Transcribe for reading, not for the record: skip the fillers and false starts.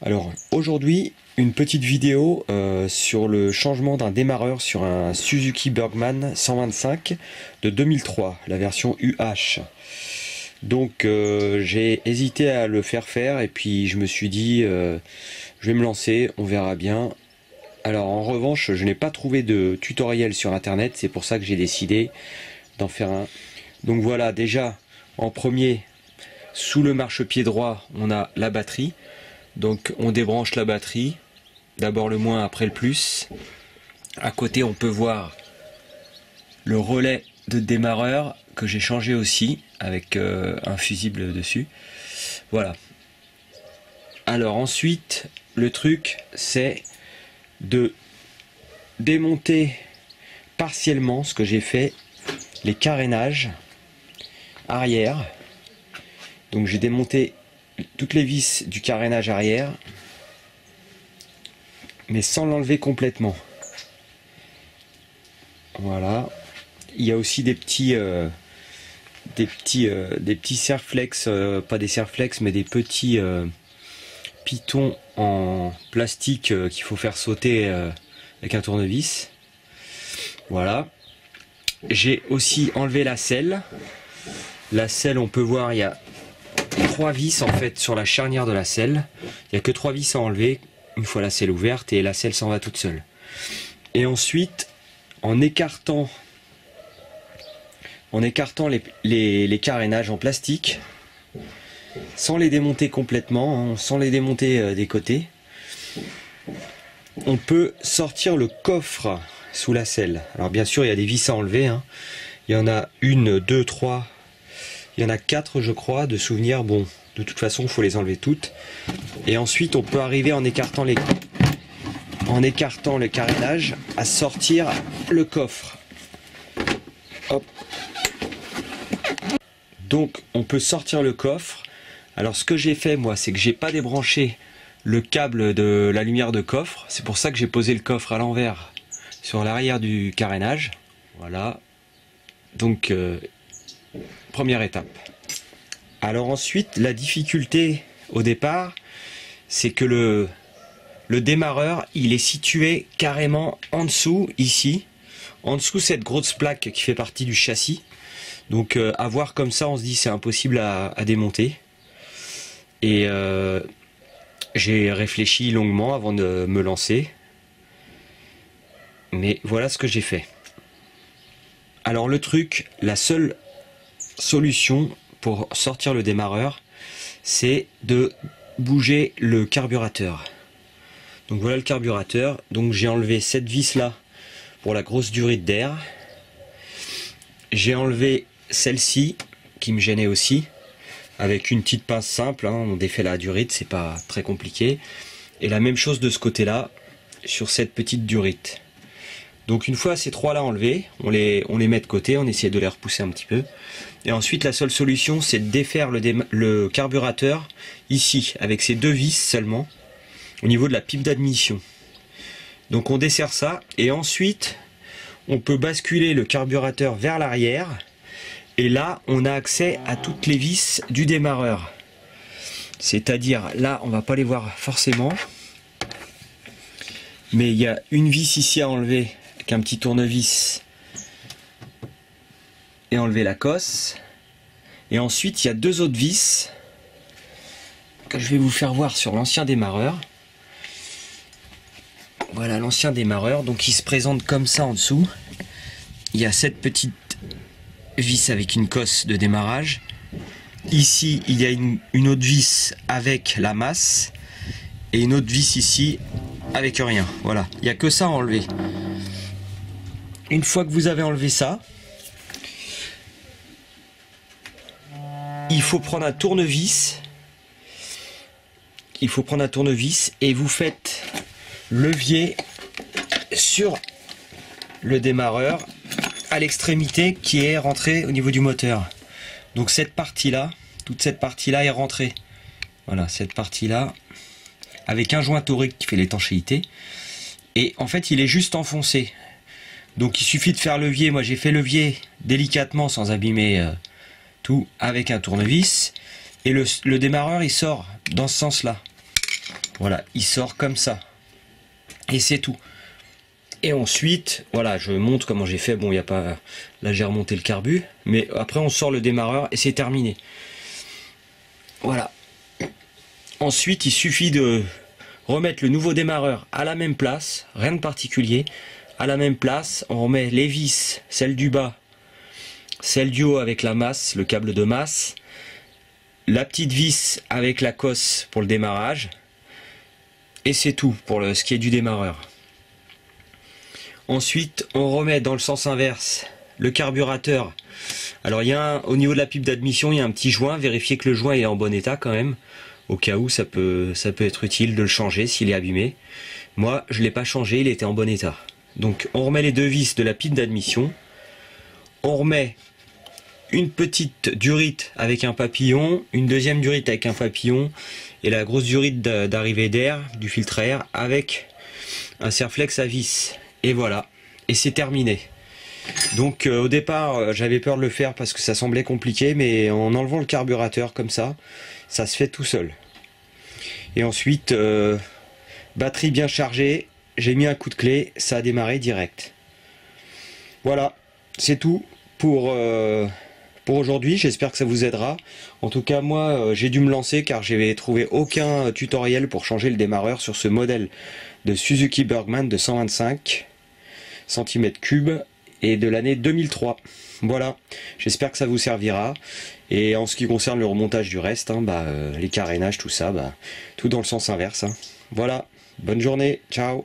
Alors aujourd'hui, une petite vidéo sur le changement d'un démarreur sur un Suzuki Burgman 125 de 2003, la version UH. Donc j'ai hésité à le faire et puis je me suis dit je vais me lancer, on verra bien. Alors en revanche, je n'ai pas trouvé de tutoriel sur internet, c'est pour ça que j'ai décidé d'en faire un. Donc voilà, déjà en premier, sous le marchepied droit, on a la batterie. Donc on débranche la batterie, d'abord le moins, après le plus. À côté on peut voir le relais de démarreur que j'ai changé aussi avec un fusible dessus. Voilà. Alors ensuite le truc c'est de démonter partiellement, ce que j'ai fait, les carénages arrière. Donc j'ai démonté toutes les vis du carénage arrière, mais sans l'enlever complètement. Voilà. Il y a aussi des petits serflex, pas des serflex, mais des petits pitons en plastique qu'il faut faire sauter avec un tournevis. Voilà. J'ai aussi enlevé la selle. La selle, on peut voir, il y a 3 vis en fait sur la charnière de la selle. Il n'y a que 3 vis à enlever une fois la selle ouverte et la selle s'en va toute seule. Et ensuite, en écartant les carénages en plastique, sans les démonter complètement, hein, sans les démonter des côtés, on peut sortir le coffre sous la selle. Alors bien sûr, il y a des vis à enlever, hein. Il y en a 1, 2, 3, il y en a 4 je crois, de souvenirs. Bon, de toute façon, il faut les enlever toutes. Et ensuite, on peut arriver en écartant le carénage à sortir le coffre. Hop. Donc, on peut sortir le coffre. Alors, ce que j'ai fait, moi, c'est que j'ai pas débranché le câble de la lumière de coffre. C'est pour ça que j'ai posé le coffre à l'envers sur l'arrière du carénage. Voilà. Donc, première étape. Alors ensuite, la difficulté au départ, c'est que le démarreur, il est situé carrément en dessous, ici, en dessous cette grosse plaque qui fait partie du châssis. Donc à voir comme ça, on se dit c'est impossible à démonter. Et j'ai réfléchi longuement avant de me lancer. Mais voilà ce que j'ai fait. Alors le truc, la seule solution pour sortir le démarreur, c'est de bouger le carburateur. Donc voilà le carburateur. Donc j'ai enlevé cette vis là pour la grosse durite d'air. J'ai enlevé celle-ci qui me gênait aussi avec une petite pince simple, hein. On défait la durite, c'est pas très compliqué. Et la même chose de ce côté là sur cette petite durite. Donc une fois ces trois là enlevés, on les met de côté, on essaie de les repousser un petit peu. Et ensuite la seule solution c'est de défaire le carburateur ici, avec ces 2 vis seulement, au niveau de la pipe d'admission. Donc on desserre ça, et ensuite on peut basculer le carburateur vers l'arrière, et là on a accès à toutes les vis du démarreur. C'est-à-dire, là on va pas les voir forcément, mais il y a une vis ici à enlever, un petit tournevis, et enlever la cosse. Et ensuite il y a 2 autres vis que je vais vous faire voir sur l'ancien démarreur. Voilà l'ancien démarreur, donc il se présente comme ça en dessous. Il y a cette petite vis avec une cosse de démarrage. Ici il y a une autre vis avec la masse, et une autre vis ici avec rien. Voilà, il n'y a que ça à enlever. Une fois que vous avez enlevé ça, il faut prendre un tournevis. Et vous faites levier sur le démarreur à l'extrémité qui est rentrée au niveau du moteur. Donc cette partie-là, toute cette partie-là est rentrée. Voilà, cette partie-là, avec un joint torique qui fait l'étanchéité. Et en fait, il est juste enfoncé. Donc il suffit de faire levier. Moi j'ai fait levier délicatement sans abîmer tout avec un tournevis. Et le démarreur il sort dans ce sens là. Voilà, il sort comme ça. Et c'est tout. Et ensuite, voilà, je montre comment j'ai fait. Bon, il n'y a pas... Là, j'ai remonté le carbu. Mais après, on sort le démarreur et c'est terminé. Voilà. Ensuite, il suffit de remettre le nouveau démarreur à la même place. Rien de particulier. À la même place, on remet les vis, celle du bas, celle du haut avec la masse, le câble de masse. La petite vis avec la cosse pour le démarrage. Et c'est tout pour ce qui est du démarreur. Ensuite, on remet dans le sens inverse le carburateur. Alors, au niveau de la pipe d'admission, il y a un petit joint. Vérifiez que le joint est en bon état quand même. Au cas où, ça peut être utile de le changer s'il est abîmé. Moi, je ne l'ai pas changé, il était en bon état. Donc, on remet les deux vis de la pipe d'admission. On remet une petite durite avec un papillon, une deuxième durite avec un papillon, et la grosse durite d'arrivée d'air, du filtre à air, avec un serflex à vis. Et voilà, et c'est terminé. Donc au départ, j'avais peur de le faire parce que ça semblait compliqué, mais en enlevant le carburateur comme ça se fait tout seul. Et ensuite, batterie bien chargée, j'ai mis un coup de clé, ça a démarré direct. Voilà, c'est tout pour aujourd'hui. J'espère que ça vous aidera. En tout cas, moi, j'ai dû me lancer car j'avais trouvé aucun tutoriel pour changer le démarreur sur ce modèle de Suzuki Bergman de 125 cm3 et de l'année 2003. Voilà, j'espère que ça vous servira. Et en ce qui concerne le remontage du reste, les carénages, tout ça, tout dans le sens inverse. Voilà, bonne journée, ciao.